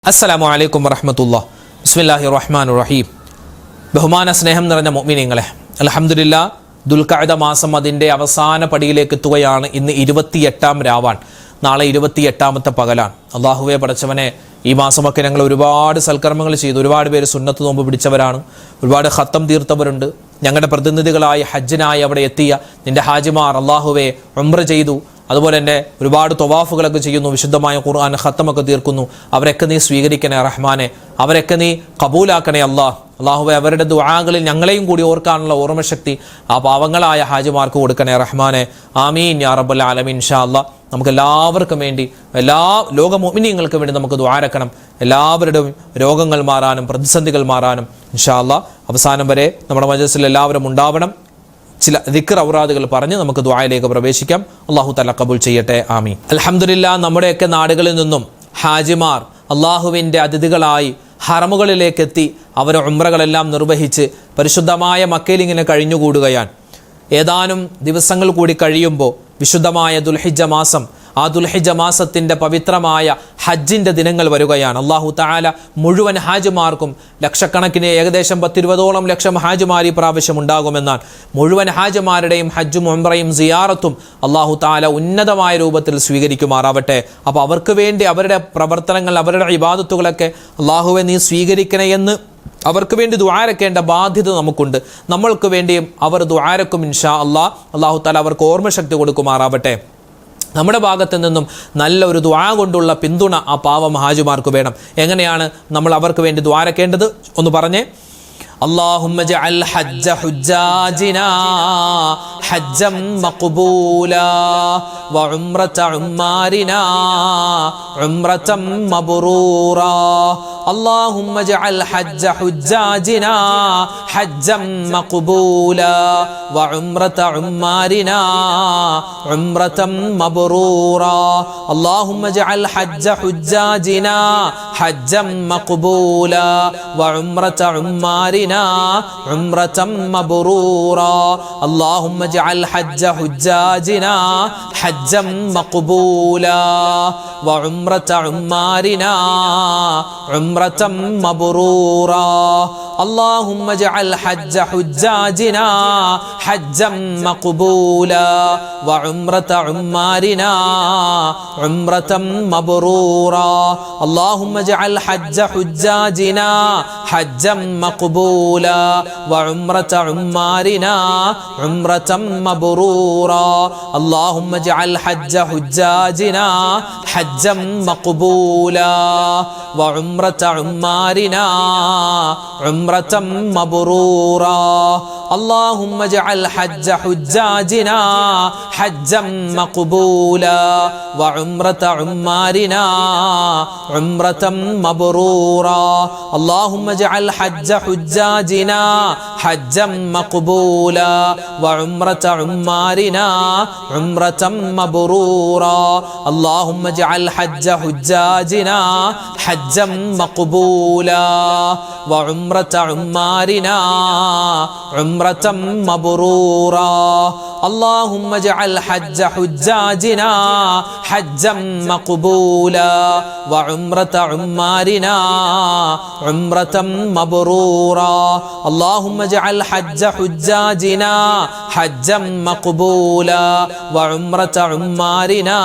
അസ്സലാമു അലൈക്കും വറഹ്മത്തുള്ളാഹി. ബിസ്മില്ലാഹിർ റഹ്മാനിർ റഹീം. ബഹുമാന സ്നേഹം നിറഞ്ഞ മുഅ്മിനീങ്ങളെ, അൽഹംദുലില്ലാ ദുൽഖഅദ മാസം അതിൻ്റെ അവസാന പടിയിലേക്ക് എത്തുകയാണ്. ഇന്ന് 28-ാം രാവാണ്. നാളെ 28-ാമത്തെ പകലാണ്. അള്ളാഹുവെ പടച്ചവനെ, ഈ മാസമൊക്കെ ഞങ്ങൾ ഒരുപാട് സൽക്കർമ്മങ്ങൾ ചെയ്തു. ഒരുപാട് പേര് സുന്നത്ത് നോമ്പ് പിടിച്ചവരാണ്. ഒരുപാട് ഖത്തം തീർത്തവരുണ്ട്. ഞങ്ങളുടെ പ്രതിനിധികളായി ഹജ്ജിനായി അവിടെ എത്തിയ നിന്റെ ഹാജിമാർ അള്ളാഹുവെ ഉംറ ചെയ്തു. അതുപോലെ തന്നെ ഒരുപാട് തൊവാഫുകളൊക്കെ ചെയ്യുന്നു. വിശുദ്ധമായ ഖുർആൻ ഖത്തമൊക്കെ തീർക്കുന്നു. അവരൊക്കെ നീ സ്വീകരിക്കണേ റഹ്മാനെ. അവരൊക്കെ നീ കബൂലാക്കണേ അള്ളാഹുവെ. അവരുടെ ദുആകളിൽ ഞങ്ങളെയും കൂടി ഓർക്കാനുള്ള ഓർമ്മശക്തി ആ പാവങ്ങളായ ഹാജിമാർക്ക് കൊടുക്കണേ റഹ്മാനെ. ആമീൻ യാ റബ്ബൽ ആലമീൻ. ഇൻഷാ അല്ലാഹ് നമുക്ക് എല്ലാവർക്കും വേണ്ടി, എല്ലാ ലോക മുഅ്മിനീങ്ങൾക്ക് വേണ്ടി നമുക്ക് ദുആരക്കണം. എല്ലാവരുടെയും രോഗങ്ങൾ മാറാനും പ്രതിസന്ധികൾ മാറാനും ഇൻഷാ അല്ലാഹ് അവസാനം വരെ നമ്മുടെ മജ്‌ലിസിൽ എല്ലാവരും ഉണ്ടാവണം. ചില ദിക്ർ ഔറാദുകൾ പറഞ്ഞ് നമുക്ക് ദുആയിലേക്ക് പ്രവേശിക്കാം. അല്ലാഹു തആല ഖബൂൽ ചെയ്യട്ടെ. ആമീൻ. അൽഹംദുലില്ലാ നമ്മുടെയൊക്കെ നാടുകളിൽ നിന്നും ഹാജിമാർ അള്ളാഹുവിൻ്റെ അതിഥികളായി ഹറമുകളിലേക്ക് എത്തി അവർ ഉംറകളെല്ലാം നിർവഹിച്ച് പരിശുദ്ധമായ മക്കയിൽ ഇങ്ങനെ കഴിഞ്ഞുകൂടുകയാണ്. ഏതാനും ദിവസങ്ങൾ കൂടി കഴിയുമ്പോൾ വിശുദ്ധമായ ദുൽഹിജ്ജ മാസം, ആ ദുൽഹിജ്ജ മാസത്തിൻ്റെ പവിത്രമായ ഹജ്ജിൻ്റെ ദിനങ്ങൾ വരികയാണ്. അല്ലാഹു തആല മുഴുവൻ ഹാജിമാർക്കും, ലക്ഷക്കണക്കിന് ഏകദേശം 10-20ഓളം ലക്ഷം ഹാജിമാർ ഈ പ്രാവശ്യം ഉണ്ടാകുമെന്നാണ്. മുഴുവൻ ഹാജിമാരുടെയും ഹജ്ജും ഉംറയും സിയാറത്തും അല്ലാഹു തആല ഉന്നതമായ രൂപത്തിൽ സ്വീകരിക്കുമാറാവട്ടെ. അപ്പോൾ അവർക്ക് വേണ്ടി അവരുടെ പ്രവർത്തനങ്ങൾ, അവരുടെ ഇബാദത്തുകളൊക്കെ അല്ലാഹുവെ നീ സ്വീകരിക്കണേ എന്ന് അവർക്ക് വേണ്ടി ദുആരക്കേണ്ട ബാധ്യത നമുക്കുണ്ട്. നമ്മൾക്ക് വേണ്ടിയും അവർ ദുആരക്കും ഇൻഷാ അല്ലാഹ്. അല്ലാഹു തആല അവർക്ക് ഓർമ്മശക്തി കൊടുക്കുമാറാവട്ടെ. നമ്മുടെ ഭാഗത്തു നിന്നും നല്ല ഒരു ദുആ കൊണ്ടുള്ള പിന്തുണ ആ പാവം ഹാജിമാർക്ക് വേണം. എങ്ങനെയാണ് നമ്മൾ അവർക്ക് വേണ്ടി ദുആരക്കേണ്ടത് ഒന്ന് പറഞ്ഞേ. അല്ലാഹുമ്മ ജഅൽ ഹജ്ജ ഹുജ്ജാജിനാ ഹജ്ജൻ മഖ്ബൂലാ വ ഉംറത ഉമ്മാരിനാ ഉംറതൻ മബ്റൂറാ. അല്ലാഹുമ്മ ജഅൽ ഹജ്ജ ഹുജ്ജാജിനാ ഹജ്ജൻ മഖ്ബൂലാ വ ഉംറത ഉമ്മാരിനാ ഉംറതൻ മബ്റൂറാ. അല്ലാഹുമ്മ ജഅൽ ഹജ്ജ ഹുജ്ജാജിനാ ഹജ്ജൻ മഖ്ബൂലാ വ ഉംറത ഉമ്മാരിനാ عمرة مبرورا. اللهم اجعل حج حجاجنا حجا مقبولا وعمرة عمارنا عمرة مبرورا. اللهم اجعل حج حجاجنا حجا مقبولا وعمرة عمارنا عمرة مبرورا. اللهم اجعل حج حجاجنا حجا مقبولا وعمرة عمارنا عمرة مبرورا. اللهم اجعل حج حجاجنا حجا مقبولا وعمرة عمارنا عمرة مبرورا. اللهم اجعل حج حجاجنا حجا مقبولا وعمرة عمارنا عمرة مبرورا. اللهم اجعل حج حجاجنا حجا مقبولا وعمرة عمارنا عمرة مبرورا. اللهم اجعل حج حجاجنا حجا مقبولا وعمرة عمارنا عمرة مبرورا. اللهم اجعل حج حجاجنا حجا مقبولا وعمرة عمارنا عمرة مبرورا. اللهم اجعل حج حجاجنا حجا مقبولا وعمرة عمارنا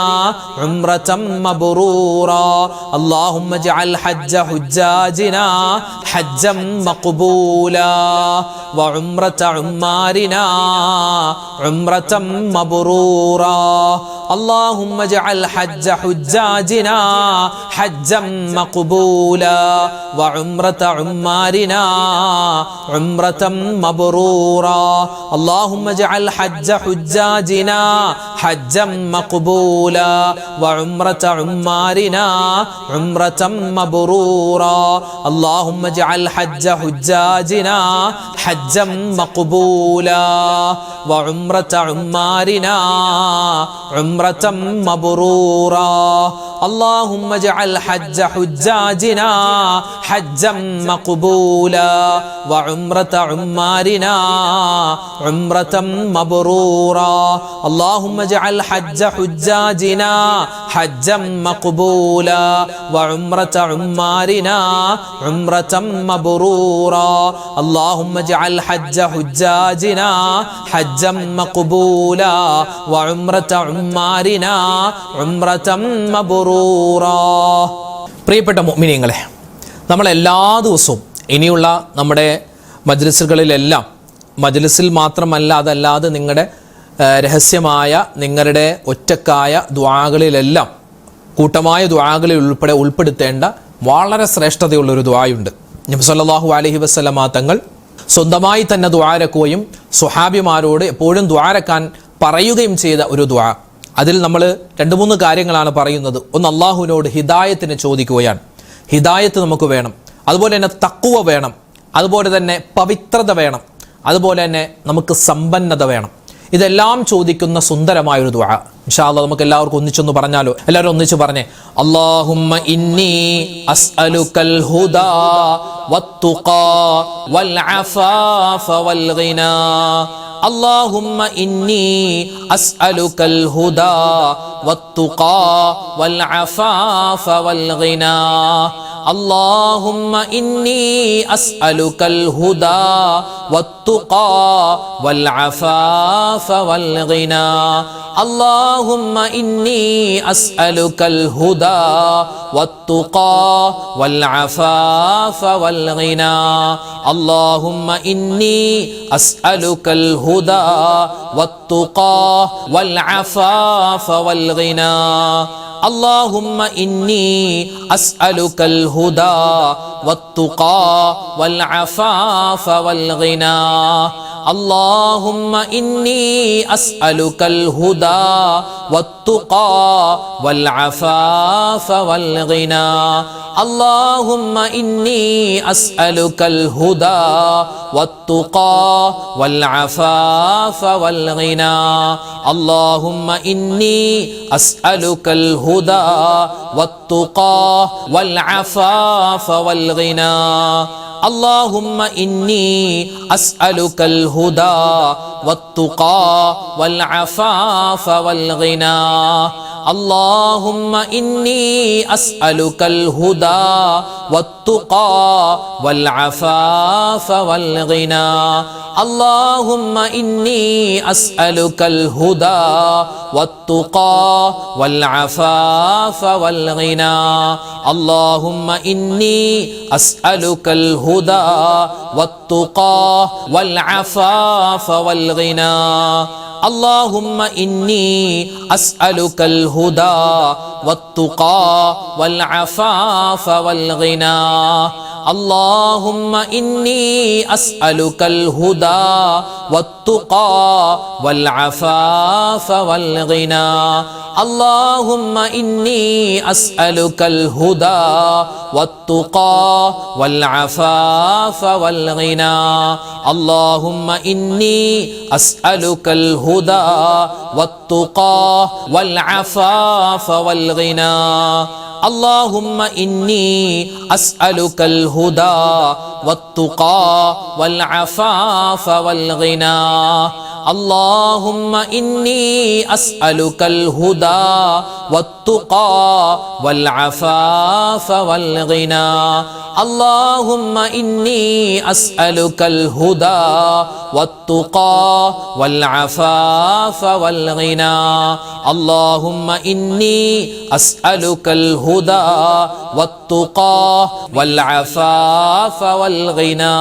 عمرة مبرورا. اللهم اجعل حج حجاجنا حجا مقبولا وعمرة عمارنا عمرة مبرورا. اللهم اجعل حج حجاجنا حجا مقبولا وعمرة عمارنا عمرة مبرورا. اللهم اجعل حج حجاجنا حجا مقبولا وعمرة عمارنا عمرة مبرورا. اللهم اجعل حج حجاجنا حجا مقبولا وعمرة عمارنا عمرة مبرورا. اللهم اجعل حج حجاجنا حجا مقبولا وعمرة عمارنا عمرة مبرورا اللهم اجعل حج حجاجنا حجا مقبولا وعمرة عمارنا عمرة مبرورا اللهم اجعل حج حجاجنا حجا مقبولا وعمرة عمارنا عمرة مبرورا. പ്രിയപ്പെട്ട മുഅ്മിനീങ്ങളെ, നമ്മൾ എല്ലാ ദിവസവും ഇനിയുള്ള നമ്മുടെ മജ്ലിസുകളിലെല്ലാം, മജ്ലിസിൽ മാത്രമല്ല അതല്ലാതെ നിങ്ങളുടെ രഹസ്യമായ നിങ്ങളുടെ ഒറ്റക്കായ ദുആകളിലെല്ലാം കൂട്ടമായ ദുആകളിൽ ഉൾപ്പെടുത്തേണ്ട വളരെ ശ്രേഷ്ഠതയുള്ളൊരു ദുആയുണ്ട്. നബി സല്ലല്ലാഹു അലൈഹി വസല്ലമ തങ്ങൾ സ്വന്തമായി തന്നെ ദുആരക്കുകയും സ്വഹാബിമാരോട് എപ്പോഴും ദുആരക്കാൻ പറയുകയും ചെയ്ത ഒരു ദുആ. അതിൽ നമ്മൾ 2-3 കാര്യങ്ങളാണ് പറയുന്നത്. ഒന്ന്, അള്ളാഹുവിനോട് ഹിദായത്തിന് ചോദിക്കുകയാണ്. ഹിദായത്ത് നമുക്ക് വേണം, അതുപോലെ തന്നെ തഖ്വ വേണം, അതുപോലെ തന്നെ പവിത്രത വേണം, അതുപോലെ തന്നെ നമുക്ക് സമ്പന്നത വേണം. ഇതെല്ലാം ചോദിക്കുന്ന സുന്ദരമായൊരു ദുആ. ഇൻഷാ അല്ലാഹ് നമുക്ക് എല്ലാവർക്കും ഒന്നിച്ചൊന്ന് പറഞ്ഞാലോ? എല്ലാവരും ഒന്നിച്ച് പറഞ്ഞേ, അല്ലാഹുമ്മ ഇന്നി അസ്അലുക്കൽ ഹുദാ വത്തുഖാ വൽ അഫാഫ വൽ ഗിനാ. اللهم إني أسألك الهدى والتقى والعفاف والغنى. اللهم إني أسألك الهدى والتقى والعفاف والغنى. اللهم إني أسألك الهدى والتقى والعفاف والغنى. اللهم إني أسألك الهدى والتقى والعفاف والغنى. اللهم إني أسألك الهدى والتقى والعفاف والغنى. اللهم إني أسألك الهدى والتقى والعفاف والغنى. اللهم إني أسألك الهدى والتقى والعفاف والغنى. اللهم إني أسألك الهدى والتقى والعفاف والغنى. اللهم إني أسألك الهدى والتقى والعفاف والغنى. اللهم إني أسألك الهدى والتقى والعفاف والغنى. اللهم إني أسألك الهدى والتقى والعفاف والغنى. اللهم إني أسألك الهدى والتقى والعفاف والغنى. اللهم إني أسألك الهدى والتقى والعفاف والغنى. اللهم إني أسألك الهدى والتقى والعفاف والغنى. اللهم إني أسألك الهدى والتقى والعفاف والغنى. اللهم إني أسألك الهدى والتقى والعفاف والغنى. اللهم إني أسألك الهدى والتقى والعفاف والغنى. اللهم إني أسألك الهدى والتقى والعفاف والغنى. اللهم إني أسألك الهدى والتقى والعفاف والغنى. اللهم إني أسألك الهدى والتقى والعفاف والغنى.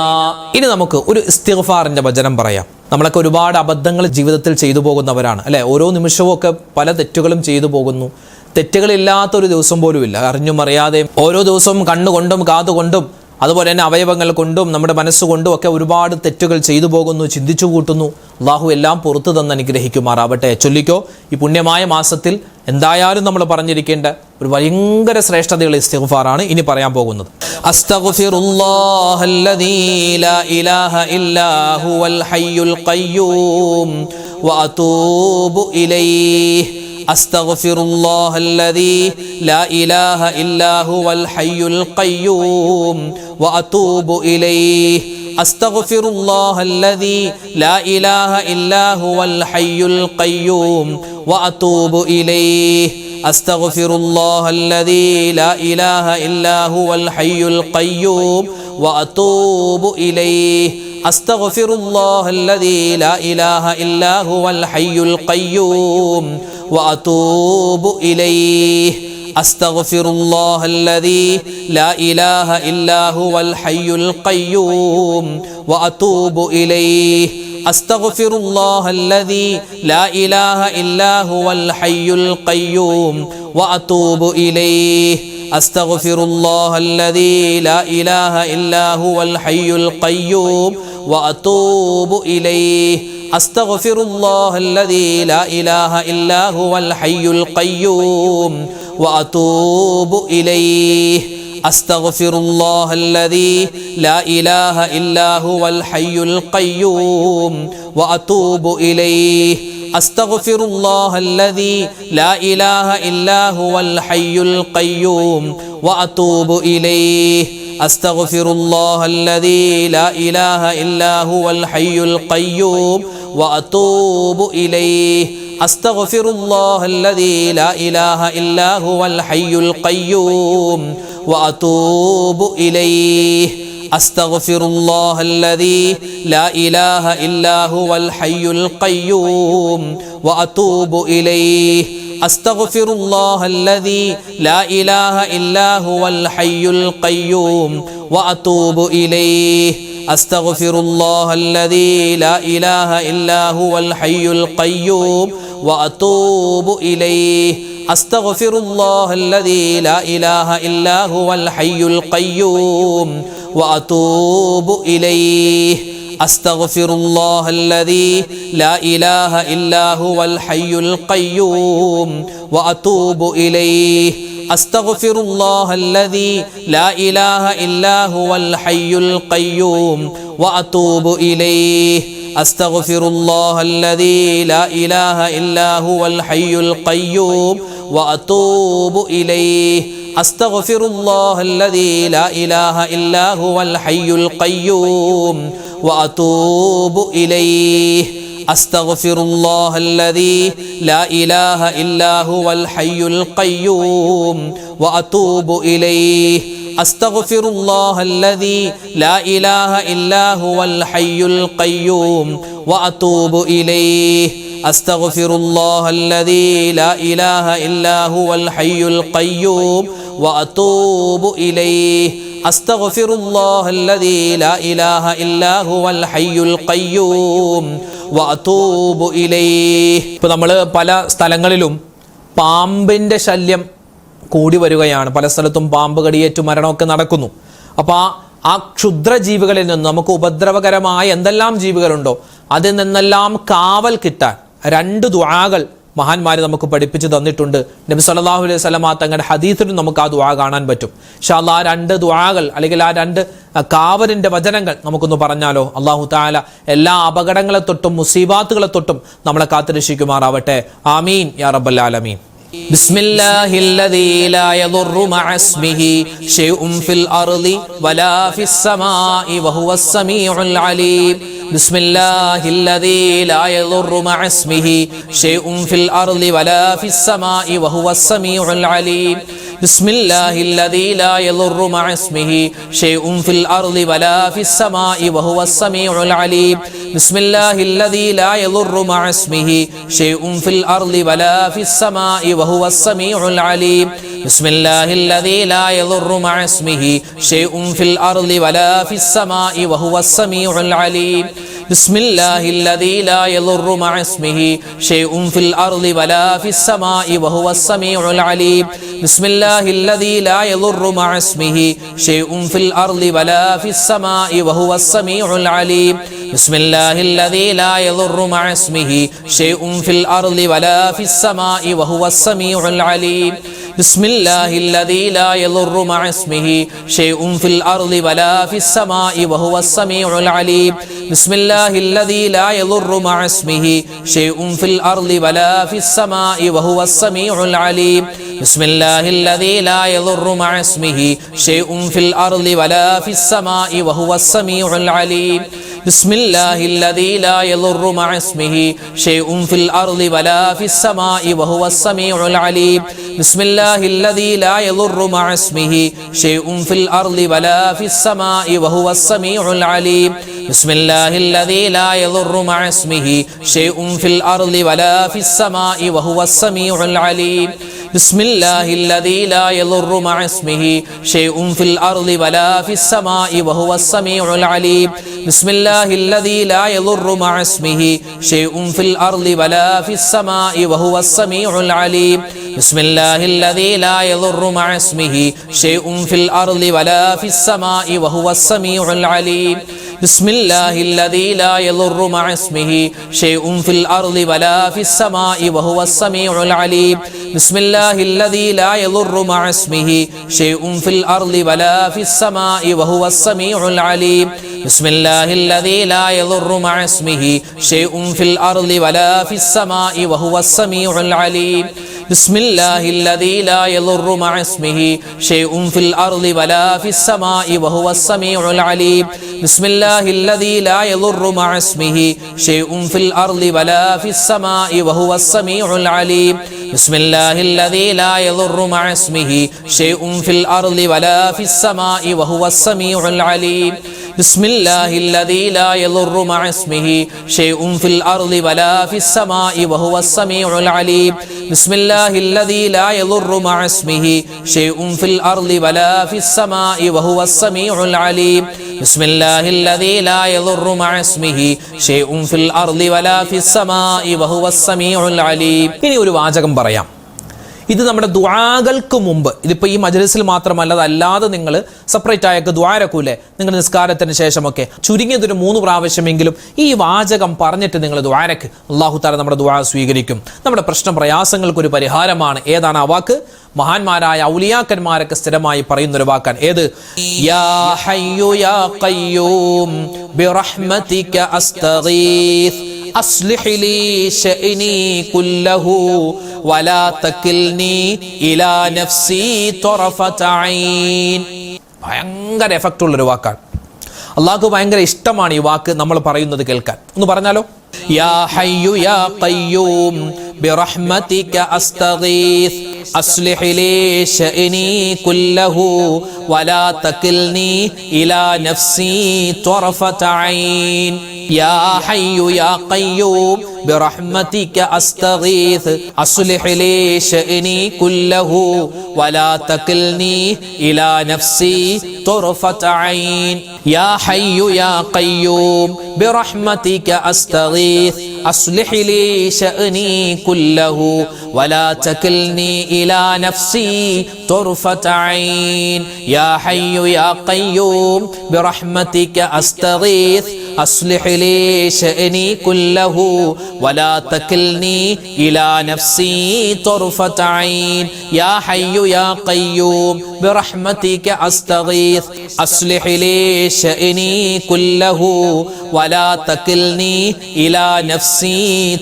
ഇനി നമുക്ക് ഒരു ഇസ്തിഗ്ഫാറിന്റെ വചനം പറയാം. നമ്മളൊക്കെ ഒരുപാട് അബദ്ധങ്ങൾ ജീവിതത്തിൽ ചെയ്തു പോകുന്നവരാണ്, അല്ലെ? ഓരോ നിമിഷവും ഒക്കെ പല തെറ്റുകളും ചെയ്തു പോകുന്നു. തെറ്റുകളില്ലാത്തൊരു ദിവസം പോലും ഇല്ല. അറിഞ്ഞും അറിയാതെയും ഓരോ ദിവസവും കണ്ണുകൊണ്ടും കാതുകൊണ്ടും അതുപോലെ തന്നെ അവയവങ്ങൾ കൊണ്ടും നമ്മുടെ മനസ്സുകൊണ്ടും ഒക്കെ ഒരുപാട് തെറ്റുകൾ ചെയ്തു പോകുന്നു, ചിന്തിച്ചു കൂട്ടുന്നു. അള്ളാഹു എല്ലാം പുറത്തു തന്ന് അനുഗ്രഹിക്കുമാറാവട്ടെ. ചൊല്ലിക്കോ, ഈ പുണ്യമായ മാസത്തിൽ എന്തായാലും നമ്മൾ പറഞ്ഞിരിക്കേണ്ട ഒരു ഭയങ്കര ശ്രേഷ്ഠതയുള്ള ഇസ്തിഗ്ഫാറാണ് ഇനി പറയാൻ പോകുന്നത്. അസ്തഗ്ഫിറുല്ലാഹല്ലദീ ലാ ഇലാഹ ഇല്ലാ ഹുവൽ ഹയ്യുൽ ഖയ്യൂം വഅതൂബു ഇലൈഹി. അസ്തഗ്ഫിറുല്ലാഹല്ലദീ ലാ ഇലാഹ ഇല്ലാ ഹുവൽ ഹയ്യുൽ ഖയ്യൂം വഅതൂബു ഇലൈഹി അസ്തഗ്ഫിറുല്ലാഹല്ലദീ ലാ ഇലാഹ ഇല്ലാ ഹുവൽ ഹയ്യുൽ ഖയ്യൂം വഅതൂബു ഇലൈഹി അസ്തഗ്ഫിറുല്ലാഹല്ലദീ ലാ ഇലാഹ ഇല്ലാ ഹുവൽ ഹയ്യുൽ ഖയ്യൂം വഅതൂബു ഇലൈഹി അസ്തഗ്ഫിറുല്ലാഹല്ലദീ ലാ ഇലാഹ ഇല്ലാ ഹുവൽ ഹയ്യുൽ ഖയ്യൂം വഅതൂബു ഇലൈഹി അസ്തഗ്ഫിറുല്ലാഹല്ലദീ ലാ ഇലാഹ ഇല്ലാ ഹുവൽ ഹയ്യുൽ ഖയ്യൂം വഅതൂബു ഇലൈഹി അസ്തഗ്ഫിറുല്ലാഹല്ലദീ ലാ ഇലാഹ ഇല്ലാ ഹുവൽ ഹയ്യുൽ ഖയ്യൂം വഅതൂബു ഇലൈഹി അസ്തഗ്ഫിറുല്ലാഹല്ലദീ ലാ ഇലാഹ ഇല്ലാ ഹുവൽ ഹയ്യുൽ ഖയ്യൂം വഅതൂബു ഇലൈഹി അസ്തഗ്ഫിറുല്ലാഹല്ലദീ ലാ ഇലാഹ ഇല്ലാ ഹുവൽ ഹയ്യുൽ ഖയ്യൂം വഅതൂബു ഇലൈഹി അസ്തഗ്ഫിറുല്ലാഹല്ലദീ ലാ ഇലാഹ ഇല്ലാ ഹുവൽ ഹയ്യുൽ ഖയ്യൂം വഅതൂബു ഇലൈഹി അസ്തഗ്ഫിറുല്ലാഹല്ലദീ ലാ ഇലാഹ ഇല്ലാ ഹുവൽ ഹയ്യുൽ ഖയ്യൂം വഅതൂബു ഇലൈഹി അസ്തഗ്ഫിറുല്ലാഹല്ലദീ ലാ ഇലാഹ ഇല്ലാ ഹുവൽ ഹയ്യുൽ ഖയ്യൂം വഅതൂബു ഇലൈഹി അസ്തഗ്ഫിറുല്ലാഹല്ലദീ ലാ ഇലാഹ ഇല്ലാ ഹുവൽ ഹയ്യുൽ ഖയ്യൂം വഅതൂബു ഇലൈഹി അസ്തഗ്ഫിറുല്ലാഹല്ലദീ ലാ ഇലാഹ ഇല്ലാ ഹുവൽ ഹയ്യുൽ ഖയ്യൂം വഅതൂബു ഇലൈഹി അസ്തഗ്ഫിറുല്ലാഹല്ലദീ ലാ ഇലാഹ ഇല്ലാ ഹുവൽ ഹയ്യുൽ ഖയ്യൂം വഅതൂബു ഇലൈഹി അസ്തഗ്ഫിറുല്ലാഹല്ലദീ ലാ ഇലാഹ ഇല്ലാ ഹുവൽ ഹയ്യുൽ ഖയ്യൂം വഅതൂബു ഇലൈഹി അസ്തഗ്ഫിറുല്ലാഹല്ലദീ ലാ ഇലാഹ ഇല്ലാ ഹുവൽ ഹയ്യുൽ ഖയ്യൂം വഅതൂബു ഇലൈഹി അസ്തഗ്ഫിറുല്ലാഹല്ലദീ ലാ ഇലാഹ ഇല്ലാ ഹുവൽ ഹയ്യുൽ ഖയ്യൂം വഅതൂബു ഇലൈഹി അസ്തഗ്ഫിറുല്ലാഹല്ലദീ ലാ ഇലാഹ ഇല്ലാ ഹുവൽ ഹയ്യുൽ ഖയ്യൂം വഅതൂബു ഇലൈഹി അസ്തഗ്ഫിറുല്ലാഹല്ലദീ ലാ ഇലാഹ ഇല്ലാ ഹുവൽ ഹയ്യുൽ ഖയ്യൂം വഅതൂബു ഇലൈഹി അസ്തഗ്ഫിറുല്ലാഹല്ലദീ ലാ ഇലാഹ ഇല്ലാ ഹുവൽ ഹയ്യുൽ ഖയ്യൂം വഅതൂബു ഇലൈഹി അസ്തഗ്ഫിറുല്ലാഹല്ലദീ ലാ ഇലാഹ ഇല്ലാ ഹുവൽ ഹയ്യുൽ ഖയ്യൂം വഅതൂബു ഇലൈഹി അസ്തഗ്ഫിറുല്ലാഹല്ലദീ ലാ ഇലാഹ ഇല്ലാ ഹുവൽ ഹയ്യുൽ ഖയ്യൂം വഅതൂബു ഇലൈഹി അസ്തഗ്ഫിറുല്ലാഹല്ലദീ ലാ ഇലാഹ ഇല്ലാ ഹുവൽ ഹയ്യുൽ ഖയ്യൂം വഅതൂബു ഇലൈഹി അസ്തഗ്ഫിറുല്ലാഹല്ലദീ ലാ ഇലാഹ ഇല്ലാ ഹുവൽ ഹയ്യുൽ ഖയ്യൂം വഅതൂബു ഇലൈഹി. ഇപ്പോൾ നമ്മൾ പല സ്ഥലങ്ങളിലും പാമ്പിൻ്റെ ശല്യം കൂടി വരികയാണ്. പല സ്ഥലത്തും പാമ്പ് കടിയേറ്റു മരണമൊക്കെ നടക്കുന്നു. അപ്പോൾ ആ ക്ഷുദ്രജീവികളിൽ നിന്ന് നമുക്ക് ഉപദ്രവകരമായ എന്തെല്ലാം ജീവികളുണ്ടോ അതിൽ നിന്നെല്ലാം കാവൽ കിട്ടാൻ രണ്ട് ദുആകൾ മഹാന്മാർ നമുക്ക് പഠിപ്പിച്ചു തന്നിട്ടുണ്ട്. നബി സല്ലല്ലാഹു അലൈഹി വസല്ലം തങ്ങളുടെ ഹദീസിലും നമുക്ക് ആ ദുആ കാണാൻ പറ്റും. ഇൻഷാ അല്ലാഹ് ആ രണ്ട് ദുആകൾ അല്ലെങ്കിൽ ആ രണ്ട് കാവലിൻ്റെ വചനങ്ങൾ നമുക്കൊന്ന് പറഞ്ഞാലോ. അല്ലാഹു തആല എല്ലാ അപകടങ്ങളെ തൊട്ടും മുസീബാത്തുകളെ തൊട്ടും നമ്മളെ കാത്തുരക്ഷിക്കുമാറാവട്ടെ. ആമീൻ യാ റബ്ബൽ ആലമീൻ. ബിസ്മില്ലാഹില്ലദീ ലാ യദുറു മഅ ഇസ്മിഹി ശൈഉൻ ഫിൽ അർളി വലാ ഫിസ് സമാഇ വഹുവസ് സമീഉൽ അലീം. ബിസ്മില്ലാഹില്ലദീ ലാ യദുറു മഅ ഇസ്മിഹി ശൈഉൻ ഫിൽ അർളി വലാ ഫിസ് സമാഇ വഹുവസ് സമീഉൽ അലീം. ബിസ്മില്ലാഹില്ലദീ ലാ യദുറു മഅ ഇസ്മിഹി ശൈഉൻ ഫിൽ അർളി വലാ ഫിസ് സമാഇ വഹുവസ് സമീഉൽ അലീം. ബിസ്മില്ലാഹില്ലദീ ലാ യദുറു മഅ ഇസ്മിഹി ശൈഉൻ ഫിൽ അർളി വലാ ഫിസ് സമാഇ വഹുവസ് സമീഉൽ അലീം. ബിസ്മില്ലാഹില്ലദീ ലാ യദുറു മഅ ഇസ്മിഹി ശൈഉൻ ഫിൽ അർളി വലാ ഫിസ് സമാഇ വഹുവസ് സമീഉൽ അലീം. ബിസ്മില്ലാഹില്ലദീ ലാ യദുറു മഅ ഇസ്മിഹി ശൈഉൻ ഫിൽ അർളി വലാ ഫിസ് സമാഇ വഹുവസ് സമീഉൽ അലീം. ബിസ്മില്ലാഹില്ലദീ ലാ യദുറു മഅ ഇസ്മിഹി ശൈഉൻ ഫിൽ അർളി വലാ ഫിസ് സമാഇ വഹുവസ് സമീഉൽ അലീം. ബിസ്മില്ലാഹില്ലദീ ലാ യദുറു മഅ ഇസ്മിഹി ശൈഉൻ ഫിൽ അർളി വലാ ഫിസ് സമാഇ വഹുവസ് സമീഉൽ അലീം. ബിസ്മില്ലാഹില്ലദീ ലാ യദുറു മഅ ഇസ്മിഹി ഷൈഉൻ ഫിൽ അർളി വലാ ഫിസ് സമാഇ വഹുവസ് സമീഉൽ അലീം. ബിസ്മില്ലാഹില്ലദീ ലാ യദുറു മഅ ഇസ്മിഹി ഷൈഉൻ ഫിൽ അർളി വലാ ഫിസ് സമാഇ വഹുവസ് സമീഉൽ അലീം. ബിസ്മില്ലാഹില്ലദീ ലാ യദുറു മഅ ഇസ്മിഹി ഷൈഉൻ ഫിൽ അർളി വലാ ഫിസ് സമാഇ വഹുവസ് സമീഉൽ അലീം. ബിസ്മില്ലാഹില്ലദീ ലാ യദുറു മഅ ഇസ്മിഹി ഷൈഉൻ ഫിൽ അർളി വലാ ഫിസ് സമാഇ വഹുവസ് സമീഉൽ അലീം. ബിസ്മില്ലാഹില്ലദീ ലാ യദുറു മഅ ഇസ്മിഹി ഷൈഉൻ ഫിൽ അർളി വലാ ഫിസ് സമാഇ വഹുവസ് സമീഉൽ അലീം. ബിസ്മില്ലാഹില്ലദീ ലാ യദുറു മഅ ഇസ്മിഹി ഷൈഉൻ ഫിൽ അർളി വലാ ഫിസ് സമാഇ വഹുവസ് സമീഉൽ അലീം. ബിസ്മില്ലാഹില്ലദീ ലാ യദുറു മഅ ഇസ്മിഹി ഷൈഉൻ ഫിൽ അർളി വലാ ഫിസ് സമാഇ വഹുവസ് സമീഉൽ അലീം. ബിസ്മില്ലാഹില്ലദീ ലാ യദുറു മഅ ഇസ്മിഹി ഷൈഉൻ ഫിൽ അർളി വലാ ഫിസ് സമാഇ വഹുവസ് സമീഉൽ അലീം. ബിസ്മില്ലാഹില്ലദീ ലാ യദുറു മഅ ഇസ്മിഹി ഷൈഉൻ ഫിൽ അർളി വലാ ഫിസ് സമാഇ വഹുവസ് സമീഉൽ അലീം. ബിസ്മില്ലാഹില്ലദീ ലാ യദുറു മഅ ഇസ്മിഹി ഷൈഉൻ ഫിൽ അർളി വലാ ഫിസ് സമാഇ വഹുവസ് സമീഉൽ അലീം. ബിസ്മില്ലാഹില്ലദീ ലാ യദുറു മഅ ഇസ്മിഹി ഷൈഉൻ ഫിൽ അർളി വലാ ഫിസ് സമാഇ വഹുവസ് സമീഉൽ അലീം. ബിസ്മില്ലാഹില്ലദീ ലാ യദുറു മഅ ഇസ്മിഹി ഷൈഉൻ ഫിൽ അർളി വലാ ഫിസ് സമാഇ വഹുവസ് സമീഉൽ അലീം. ബിസ്മില്ലാഹില്ലദീ ലാ യദുറു മഅ ഇസ്മിഹി ഷൈഉൻ ഫിൽ അർളി വലാ ഫിസ് സമാഇ വഹുവസ് സമീഉൽ അലീം. ബിസ്മില്ലാഹില്ലദീ ലാ യദുറു മഅ ഇസ്മിഹി ഷൈഉൻ ഫിൽ അർളി വലാ ഫിസ് സമാഇ വഹുവസ് സമീഉൽ അലീം. ബിസ്മില്ലാഹില്ലദീ ലാ യദുറു മഅ ഇസ്മിഹി ഷൈഉൻ ഫിൽ അർളി വലാ ഫിസ് സമാഇ വഹുവസ് സമീഉൽ അലീം. ബിസ്മില്ലാഹില്ലദീ ലാ യദുറു മഅ ഇസ്മിഹി ഷൈഉൻ ഫിൽ അർളി വലാ ഫിസ് സമാഇ വഹുവസ് സമീഉൽ അലീം. ബിസ്മില്ലാഹില്ലദീ ലാ യദുറു മഅ ഇസ്മിഹി ഷൈഉൻ ഫിൽ അർളി വലാ ഫിസ് സമാഇ വഹുവസ് സമീഉൽ അലീം. ബിസ്മില്ലാഹില്ലദീ ലാ യദുറു മഅ ഇസ്മിഹി ഷൈഉൻ ഫിൽ അർളി വലാ ഫിസ് സമാഇ വഹുവസ് സമീഉൽ അലീം. ഇനി ഒരു വാചകം പറയാം. ഇത് നമ്മുടെ ദുആകൾക്ക് മുമ്പ്, ഇതിപ്പോൾ ഈ മജ്‌ലിസിൽ മാത്രമല്ല, അതല്ലാതെ നിങ്ങൾ സെപ്പറേറ്റ് ആയൊക്കെ ദുആരക്കൂലേ നിങ്ങൾ നിസ്കാരത്തിന് ശേഷമൊക്കെ, ചുരുങ്ങിയതൊരു 3 പ്രാവശ്യമെങ്കിലും ഈ വാചകം പറഞ്ഞിട്ട് നിങ്ങൾ ദുആരക്ക്. അല്ലാഹു തആല നമ്മുടെ ദുആ സ്വീകരിക്കും. നമ്മുടെ പ്രശ്ന പ്രയാസങ്ങൾക്കൊരു പരിഹാരമാണ്. ഏതാണ് ആ വാക്ക്? മഹാന്മാരായ ഔലിയാക്കന്മാരൊക്കെ സ്ഥിരമായി പറയുന്നൊരു വാക്കാണ്. ഏത്? യാ ഹയ്യു യാ ഖയ്യൂം ബിറഹ്മതിക അസ്തഗീസ് അസ്ലിഹ് ലീ ശഅനി കുല്ലഹു വലാ തകിൽനി ഇലാ നഫ്സി തറഫത ഐൻ. ഭയങ്കര എഫക്റ്റ് ഉള്ളൊരു വാക്കാണ്. അള്ളാഹു ഭയങ്കര ഇഷ്ടമാണ് ഈ വാക്ക് നമ്മൾ പറയുന്നത് കേൾക്കാൻ. ഒന്ന് പറഞ്ഞാലോ? യാ ഹയ്യു യാ ഖയ്യൂം ബിറഹ്മതിക അസ്തഗീസ് അസ്ലിഹ് ലീ ശഅനി കുല്ലഹു വലാ തകിൽനി ഇലാ നഫ്സി തറഫത ഐൻ. യാ ഹയ്യു യാ ഖയ്യൂം ബിറഹ്മതിക അസ്തഗീസ് അസ്ലിഹ് ലീ ശഅനി കുല്ലഹു വലാ തകിൽനി ഇലാ നഫ്സി തറഫത ഐൻ. യാ ഹയ്യു യാ ഖയ്യൂം ബിറഹ്മതിക അസ്തഗീസ് അസ്ലിഹ് ലീ ശഅനി കുല്ലഹു വലാ തകിൽനി ഇലാ നഫ്സി തറഫത ഐൻ. യാ ഹയ്യു യാ ഖയ്യൂം ബിറഹ്മതിക അസ്തഗീസ് അസ്ലിഹ് ലീ ശഅനി കുല്ലഹു വലാ തകിൽനി ഇലാ നഫ്സി തറഫത ഐൻ. യാ ഹയ്യു യാ ഖയ്യൂം ബിറഹ്മതിക അസ്തഗീസ് അസ്ലിഹ് ലീ ശഅനി കുല്ലഹു വലാ തകിൽനി ഇലാ നഫ്സി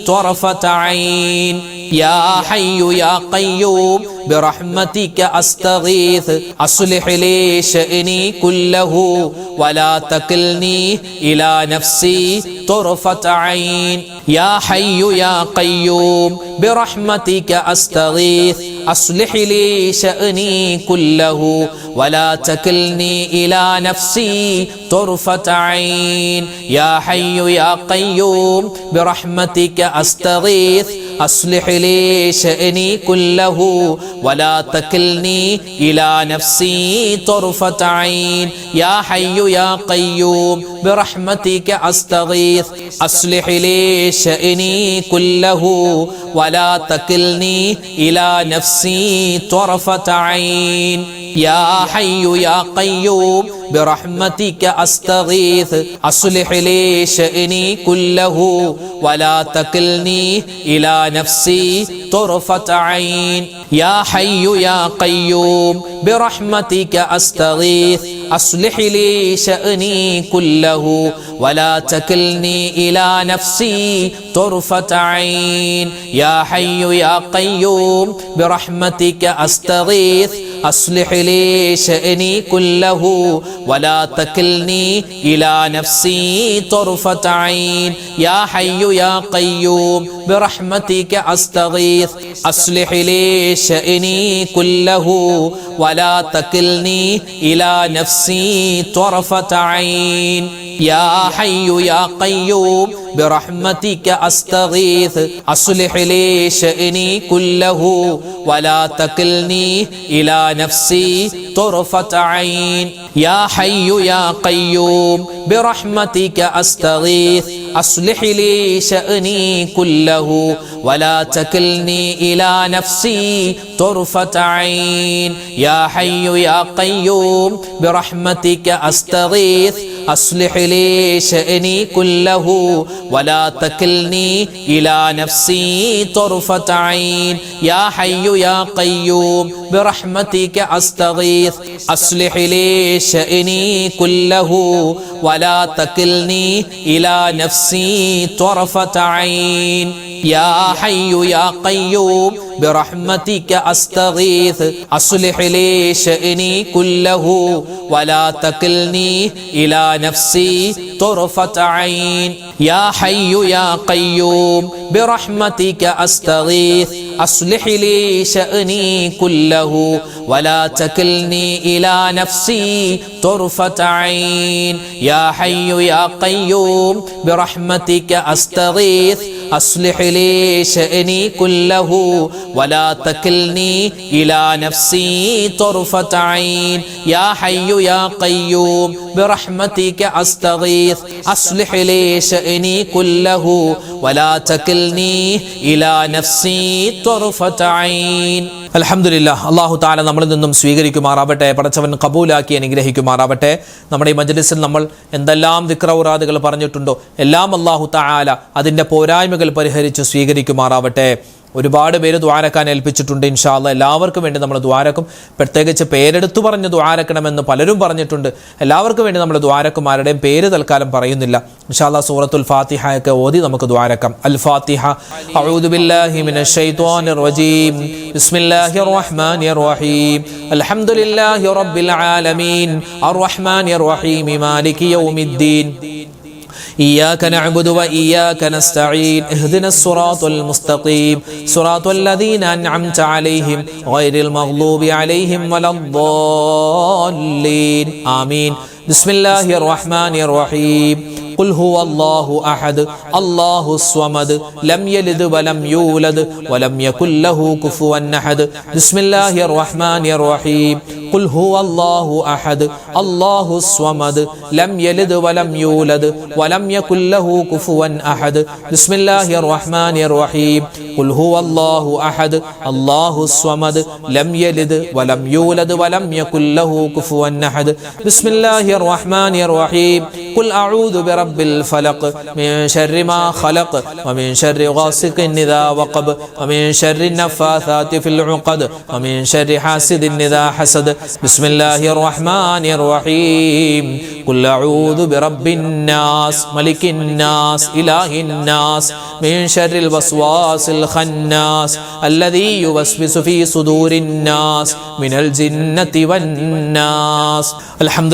തറഫത ഐൻ. യാ ഹയ്യു യാ ഖയ്യൂം ബിറഹ്മതിക അസ്തഗീസ് അസ്ലിഹ് ലീ ശഅനി കുല്ലഹു വലാ തകിൽനി ഇലാ നഫ്സി തറഫത ഐൻ. യാ ഹയ്യു യാ ഖയ്യൂം ബിറഹ്മതിക അസ്തഗീസ് അസ്ലിഹ് ലീ ശഅനി കുല്ലഹു വലാ തകിൽനി ഇലാ നഫ്സി തറഫത ഐൻ. യാ ഹയ്യു യാ ഖയ്യൂം ബിറഹ്മതിക അസ്തഗീസ് അസ്ലിഹ് ലീ ശഅനി കുല്ലഹു വലാ തകിൽനി ഇലാ നഫ്സി തറഫത ഐൻ. യാ ഹയ്യു യാ ഖയ്യൂം ബിറഹ്മതിക അസ്തഗീസ് അസ്ലിഹ് ലീ ശഅനി കുല്ലഹു വലാ തകിൽനി ഇലാ നഫ്സി തറഫത ഐൻ. യാ ഹയ്യു യാ ഖയ്യൂം ബിറഹ്മതിക അസ്തഗീസ് അസ്ലിഹ് ലീ ശഅനി കുല്ലഹു വലാ തകിൽനി ഇലാ നഫ്സി തുർഫത ഐൻ യാ ഹയ്യു യാ ഖയ്യൂം ബിറഹ്മതിക അസ്തഗീസ് അസ്ലിഹ് ലീ ശഅനി കുല്ലഹു വലാ തകിൽനി ഇലാ നഫ്സി തുർഫത ഐൻ യാ ഹയ്യു യാ ഖയ്യൂം ബിറഹ്മതിക അസ്തഗീസ് അസ്ലിഹ് ലീ ശഅനി കുല്ലഹു വലാ തകിൽനി ഇലാ നഫ്സി തുർഫത ഐൻ യാ ഹയ്യു യാ ഖയ്യൂം ബിറഹ്മതിക അസ്തഗീസ് അസ്ലിഹ് ലീ ശഅനി കുല്ലഹു വലാ തകിൽനി ഇലാ നഫ്സി തുർഫത ഐൻ യാ ഹയ്യു യാ ഖയ്യൂം ബിറഹ്മതിക അസ്തഗീസ് അസ്ലിഹ് ലീ ശഅനി കുല്ലഹു വലാ തകിൽനി ഇലാ നഫ്സി തുർഫത ഐൻ യാ ഹയ്യു യാ ഖയ്യൂം ബിറഹ്മതിക അസ്തഗീസ് അസ്ലിഹ് ലീ ശഅനി കുല്ലഹു വലാ തകിൽനി ഇലാ നഫ്സി തുർഫത ഐൻ യാ ഹയ്യു യാ ഖയ്യൂം ബിറഹ്മതിക അസ്തഗീസ് അസ്ലിഹ് ലീ ശഅനി കുല്ലഹു വലാ തകിൽനി ഇലാ നഫ്സി തുർഫത ഐൻ യാ ഹയ്യു യാ ഖയ്യൂം ബിറഹ്മതിക അസ്തഗീസ് അസ്ലിഹ് ലീ ശഅനി കുല്ലഹു വലാ തകിൽനി ഇലാ നഫ്സി തുർഫത ഐൻ യാ ഹയ്യു യാ ഖയ്യൂം ബിറഹ്മതിക അസ്തഗീസ് അസ്ലിഹ് ലീ ശഅനി കുല്ലഹു വലാ തകിൽനി ഇലാ നഫ്സി തുർഫത ഐൻ യാ ഹയ്യു യാ ഖയ്യൂം ബിറഹ്മതിക അസ്തഗീസ് അസ്ലിഹ് ലീ ശഅനി കുല്ലഹു വലാ തകിൽനി ഇലാ നഫ്സി തുർഫത ഐൻ യാ ഹയ്യു യാ ഖയ്യൂം ബിറഹ്മതിക അസ്തഗീസ് അസ്ലിഹ് ലീ ശഅനി കുല്ലഹു വലാ തകിൽനി ഇലാ നഫ്സി തുർഫത ഐൻ യാ ഹയ്യു യാ ഖയ്യൂം ബിറഹ്മതിക അസ്തഗീസ് അസ്ലിഹ് ലീ ശഅനി കുല്ലഹു വലാ തകിൽനി ഇലാ നഫ്സി തുർഫത ഐൻ അൽഹംദുലില്ലാഹ് അല്ലാഹു തആല നമ്മളിൽ നിന്നും സ്വീകരിക്കുമാറാവട്ടെ. പടച്ചവൻ കബൂലാക്കി അനുഗ്രഹിക്കുമാറാവട്ടെ. നമ്മുടെ ഈ മജ്ലിസിൽ നമ്മൾ എന്തെല്ലാം ദിക്റൗറാദുകൾ പറഞ്ഞിട്ടുണ്ടോ എല്ലാം അല്ലാഹു തആല അതിൻ്റെ പോരായ്മകൾ പരിഹരിച്ച് സ്വീകരിക്കുമാറാവട്ടെ. ഒരുപാട് പേര് ദ്വാരക്കാൻ ഏൽപ്പിച്ചിട്ടുണ്ട്. ഇൻഷാ അല്ലാഹ് എല്ലാവർക്കും വേണ്ടി നമ്മൾ ദ്വാരക്കും. പ്രത്യേകിച്ച് പേരെടുത്തു പറഞ്ഞ് ദ്വാരക്കണമെന്ന് പലരും പറഞ്ഞിട്ടുണ്ട്. എല്ലാവർക്കും വേണ്ടി നമ്മൾ ദ്വാരക്കും. ആരുടെയും പേര് തൽക്കാലം പറയുന്നില്ല. ഇൻഷാ അല്ലാഹ് സൂറത്തുൽ ഫാത്തിഹ ഒക്കെ ഓതി നമുക്ക് ദ്വാരക്കാം. അൽ ഫാത്തിഹ. അഊദു ബില്ലാഹി മിനശ് ശൈത്വാനിർ റജീം. ബിസ്മില്ലാഹിർ റഹ്മാനിർ റഹീം. അൽഹംദുലില്ലാഹി റബ്ബിൽ ആലമീൻ അർറഹ്മാനിർ റഹീം മാലികി യൗമിദ്ദീൻ إياك نعبد وإياك نستعين اهدنا الصراط المستقيم صراط الذين أنعمت عليهم غير المغضوب عليهم ولا الضالين آمين بسم الله الرحمن الرحيم قل هو الله أحد الله الصمد لم يلد ولم يولد ولم يكن له كفوا أحد بسم الله الرحمن الرحيم قل هو الله أحد الله الصمد لم يلد ولم يولد ولم يكن له كفوا أحد بسم الله الرحمن الرحيم قل هو الله أحد الله الصمد لم يلد ولم يولد ولم يكن له كفوا أحد بسم الله الرحمن الرحيم قل أعوذ برب الفلق من شر ما خلق ومن شر غاسق إذا وقب ومن شر النفاثات في العقد ومن شر حاسد إذا حسد بسم الله الرحمن الرحيم قل أعوذ برب الناس ملك الناس إله الناس من شر الوسواس الخناس الذي يوسوس في صدور الناس من الجنة والناس الحمد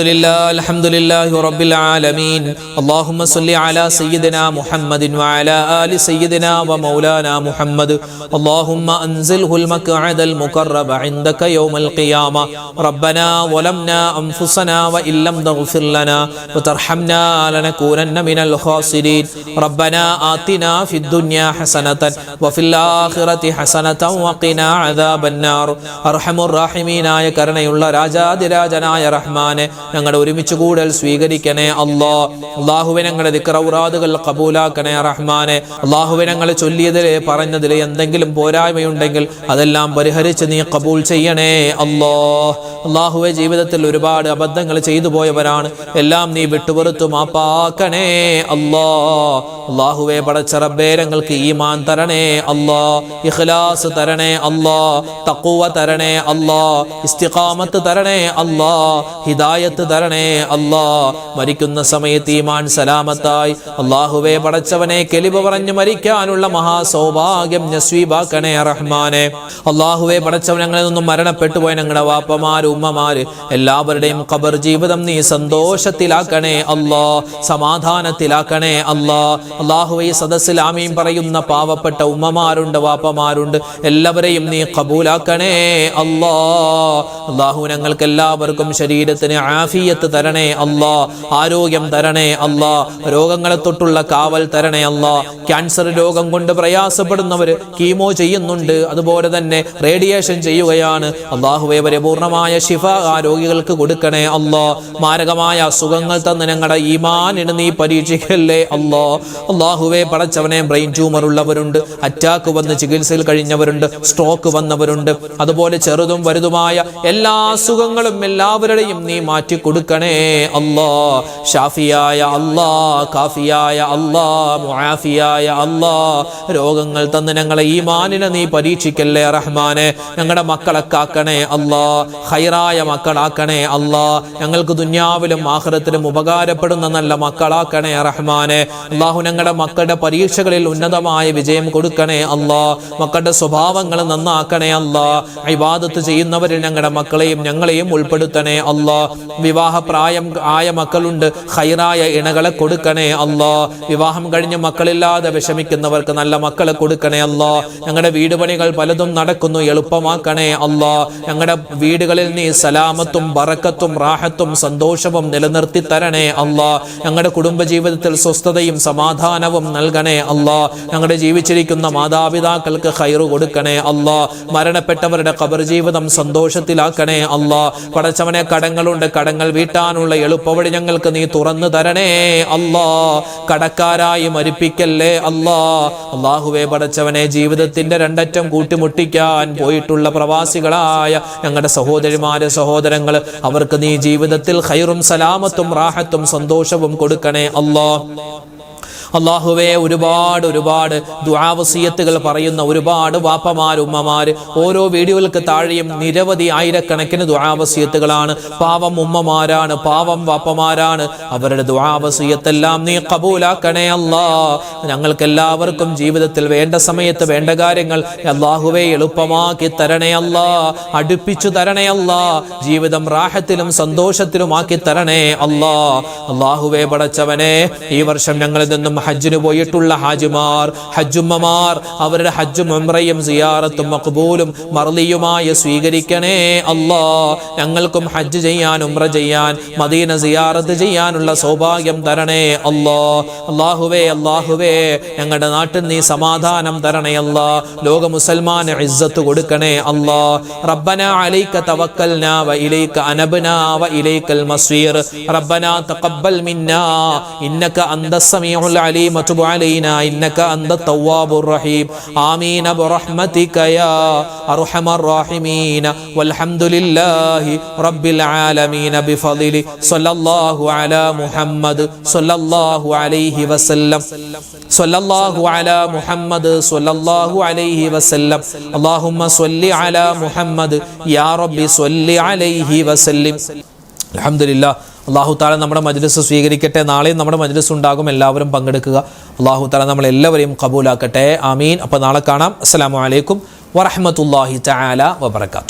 لله رب العالمين اللهم صل على سيدنا محمد وعلى آل سيدنا ومولانا محمد اللهم أنزله المقعد المقرب عندك يوم القيامة ربنا ظلمنا أنفسنا وإن لم تغفر لنا وترحمنا لنكونن من الخاسرين ربنا آتنا في الدنيا حسنة وفي الآخرة حسنة وقنا عذاب النار أرحم الراحمين ആയ കരുണയുള്ള രാജാതിരാജനായ റഹ്മാനെ ഞങ്ങളുടെ ഒരുമിച്ച് കൂടൽ സ്വീകരിക്കണേ അല്ലാഹ്. അല്ലാഹുവേ ഞങ്ങളുടെ ദിക്റൗറാദുകൾ കബൂലാക്കണേ റഹ്മാനെ. അല്ലാഹുവേ ഞങ്ങൾ ചൊല്ലിയതിലെ പറഞ്ഞതിലെ എന്തെങ്കിലും പോരായ്മയുണ്ടെങ്കിൽ അതെല്ലാം പരിഹരിച്ച് നീ കബൂൽ ചെയ്യണേ അല്ലാഹ്. അല്ലാഹുവേ ജീവിതത്തിൽ ഒരുപാട് അബദ്ധങ്ങൾ ചെയ്തു പോയവരാണ്, എല്ലാം നീ വിട്ടുപുറത്തു മാപ്പാക്കണേ അല്ലാ. അല്ലാഹുവേ പടച്ച റബ്ബേ ഞങ്ങൾക്ക് ഈമാൻ തരണേ അല്ലാ, ഇഖ്ലാസ് തരണേ അല്ലാ, തഖ്വ തരണേ അല്ലാ, ഇസ്തിഖാമത്ത് തരണേ അല്ലാ, ഹിദായത്ത് തരണേ അല്ലാ. മരിക്കുന്ന സമയത്ത് ഈമാൻ സലാമത്തായി അല്ലാഹുവേ പടച്ചവനെ കെലിമ പറഞ്ഞു മരിക്കാനുള്ള മഹാസൗഭാഗ്യം നസീബാക്കണേ റഹ്മാനെ. അല്ലാഹുവേ പടച്ചവൻ ഞങ്ങളിൽ നിന്നും മരണപ്പെട്ടു പോയ ഞങ്ങളുടെ വാപ്പമാര് ഉമ്മമാര് എല്ലാവരുടെയും ഖബർ ജീവിതം നീ സന്തോഷത്തിലാക്കണേ അല്ലാ, സമാധാനത്തിലാക്കണേ അല്ലാ. അല്ലാഹുവേ ഈ സദസ്സിൽ ആമീൻ പറയുന്ന പാവപ്പെട്ട ഉമ്മമാരുണ്ട്, വാപ്പമാരുണ്ട്, എല്ലാവരെയും നീ ഖബൂലാക്കണേ അല്ലാ. അല്ലാഹു ഞങ്ങൾക്ക് എല്ലാവർക്കും ശരീരത്തിന് ആഫിയത്ത് തരണേ അല്ലാ, ആരോഗ്യം തരണേ അല്ലാ, രോഗങ്ങളെ തൊട്ടുള്ള കാവൽ തരണേ അല്ലാ. ക്യാൻസർ രോഗം കൊണ്ട് പ്രയാസപ്പെടുന്നവർ കീമോ ചെയ്യുന്നുണ്ട്, അതുപോലെ തന്നെ റേഡിയേഷൻ ചെയ്യുകയാണ്. അല്ലാഹുവേ പരിപൂർണമായ ശിഫ ആ രോഗികൾക്ക് കൊടുക്കണേ അല്ലാ. മാരകമായ അസുഖങ്ങൾ തന്ന് ഞങ്ങളുടെ ഈമാനിന് നീ പരീക്ഷിക്കല്ലേ അല്ലാ. അല്ലാഹുവേ പടച്ചവനെ ബ്രെയിൻ ട്യൂമർ ഉള്ളവരുണ്ട്, അറ്റാക്ക് വന്ന് ചികിത്സയിൽ കഴിഞ്ഞവരുണ്ട്, സ്ട്രോക്ക് വന്നവരുണ്ട്, അതുപോലെ ചെറുതും വലുതുമായ എല്ലാ അസുഖങ്ങളും എല്ലാവരുടെയും നീ മാറ്റി കൊടുക്കണേ അല്ലാ. ഷാഫിയായ അല്ലാ, കാഫിയായ അല്ലാ, മുആഫിയായ അല്ലാ, രോഗങ്ങൾ തന്ന് ഞങ്ങളെ ഈമാനിനെ നീ പരീക്ഷിക്കല്ലേ റഹ്മാനെ. ഞങ്ങളുടെ മക്കളെ കാക്കണേ അല്ലാ, ഖൈറായ മക്കളാക്കണേ അല്ലാ. ഞങ്ങൾക്ക് ദുനിയാവിലും ആഖിറത്തിലും ഉപകാരപ്പെടുന്ന നല്ല മക്കളാക്കണേ റഹ്മാനെ. അല്ലാഹു ഞങ്ങളുടെ മക്കളുടെ പരീക്ഷകളിൽ ഉന്നതമായ വിജയം കൊടുക്കണേ അല്ലാ. മക്കളുടെ സ്വഭാവങ്ങൾ നന്നാക്കണേ അല്ലാ. ഇബാദത്ത് ചെയ്യുന്നവരിൽ ഞങ്ങളുടെ മക്കളെയും ഞങ്ങളെയും ഉൾപ്പെടുത്തണേ അല്ലാ. വിവാഹപ്രായം ആയ മക്കളുണ്ട്, ഖൈറായ ഇണകളെ കൊടുക്കണേ അല്ലാ. വിവാഹം കഴിഞ്ഞ് മക്കളില്ലാതെ വിഷമിക്കുന്നവർക്ക് നല്ല മക്കളെ കൊടുക്കണേ അല്ലാ. ഞങ്ങളുടെ വീട് പണികൾ പലതും നടക്കുന്നു, എളുപ്പമാക്കണേ അല്ലാ. ഞങ്ങളുടെ വീടുകളിൽ നീ സലാമത്തും ബറക്കത്തും റാഹത്തും സന്തോഷവും നിലനിർത്തി തരണേ അല്ലാ. ഞങ്ങളുടെ കുടുംബജീവിതത്തിൽ സ്വസ്ഥതയും സമാധാനവും നൽകണേ അല്ലാ. ഞങ്ങളുടെ ജീവിച്ചിരിക്കുന്ന മാതാപിതാക്കൾക്ക് ഖൈറ് കൊടുക്കണേ അല്ലാ. മരണപ്പെട്ടവരുടെ ഖബർ ജീവിതം സന്തോഷത്തിലാക്കണേ അല്ലാ. പടച്ചവനെ കടങ്ങളുണ്ട്, കടങ്ങൾ വീട്ടാനുള്ള എളുപ്പവഴി ഞങ്ങൾക്ക് നീ തുറന്നു തരണേ അല്ലാ. കടക്കാരായി മരിപ്പിക്കല്ലേ അല്ലാ. അല്ലാഹുവേ പടച്ചവനെ ജീവിതത്തിന്റെ രണ്ടറ്റം കൂട്ടിമുട്ടിക്കാൻ പോയിട്ടുള്ള പ്രവാസികളായ ഞങ്ങളുടെ സഹോദരിമാര് സഹോദരങ്ങൾ, അവർക്ക് നീ ജീവിതത്തിൽ ഖൈറും സലാമത്തും റാഹത്തും സന്തോഷവും കൊടുക്കണേ അല്ലാ. അല്ലാഹുവേ ഒരുപാട് ദുആ വസിയത്തുകൾ പറയുന്ന ഒരുപാട് വാപ്പമാര് ഉമ്മമാര് ഓരോ വീഡിയോകൾക്ക് താഴെയും നിരവധി ആയിരക്കണക്കിന് ദുആ വസിയത്തുകളാണ്. പാവം ഉമ്മമാരാണ്, പാവം വാപ്പമാരാണ്. അവരുടെ ദുആ വസിയത്തെല്ലാം നീ ഖബൂലാക്കണേ അല്ലാ. ഞങ്ങൾക്ക് എല്ലാവർക്കും ജീവിതത്തിൽ വേണ്ട സമയത്ത് വേണ്ട കാര്യങ്ങൾ അല്ലാഹുവേ എളുപ്പമാക്കി തരണേ അല്ലാ, അടുപ്പിച്ചു തരണേ അല്ലാ. ജീവിതം റാഹത്തിലും സന്തോഷത്തിലുമാക്കി തരണേ അല്ലാ. അല്ലാഹുവേ പടച്ചവനെ ഈ വർഷം ഞങ്ങളിൽ നിന്നും ഹജ്ജിന് പോയിട്ടുള്ള ഹാജിമാർ, ഹജ്ജുമ്മമാർ, അവരുടെ ഹജ്ജും ഉംറയും സിയാറത്തും മഖ്ബൂലും മർളിയുമായി സ്വീകരിക്കണേ അല്ലാ. ഞങ്ങൾക്കും ഹജ്ജ് ചെയ്യാൻ ഉംറ ചെയ്യാൻ മദീന സിയാറത്ത് ചെയ്യാനുള്ള സൗഭാഗ്യം തരണേ അല്ലാ. അല്ലാഹുവേ ഞങ്ങളുടെ നാട്ടിൽ നീ സമാധാനം തരണേ അല്ലാ. ലോക മുസൽമാന് ഇസ്സത്ത് കൊടുക്കണേ അല്ലാ. റബ്ബനാ അലൈക തവക്കൽനാ വ ഇലൈക അനബ്നാ വ ഇലൈകൽ മസീർ. റബ്ബനാ തഖബ്ബൽ മിന്നാ ഇന്നക അന്തസ് സമീഉൽ العليم وتب علينا إنك أنت التواب الرحيم آمين برحمتك يا أرحم الراحمين والحمد لله رب العالمين بفضل صلى الله على محمد صلى الله عليه وسلم صلى الله على محمد صلى الله عليه وسلم اللهم صل على محمد يا رب صل عليه وسلم الحمد لله. അല്ലാഹു തആല നമ്മുടെ മജ്ലിസ് സ്വീകരിക്കട്ടെ. നാളെയും നമ്മുടെ മജ്ലിസ് ഉണ്ടാകും, എല്ലാവരും പങ്കെടുക്കുക. അല്ലാഹു തആല നമ്മളെല്ലാവരെയും ഖബൂലാക്കട്ടെ. ആമീൻ. അപ്പോൾ നാളെ കാണാം. അസ്സലാമു അലൈക്കും വറഹ്മത്തുള്ളാഹി തആല വബറകാതുഹു.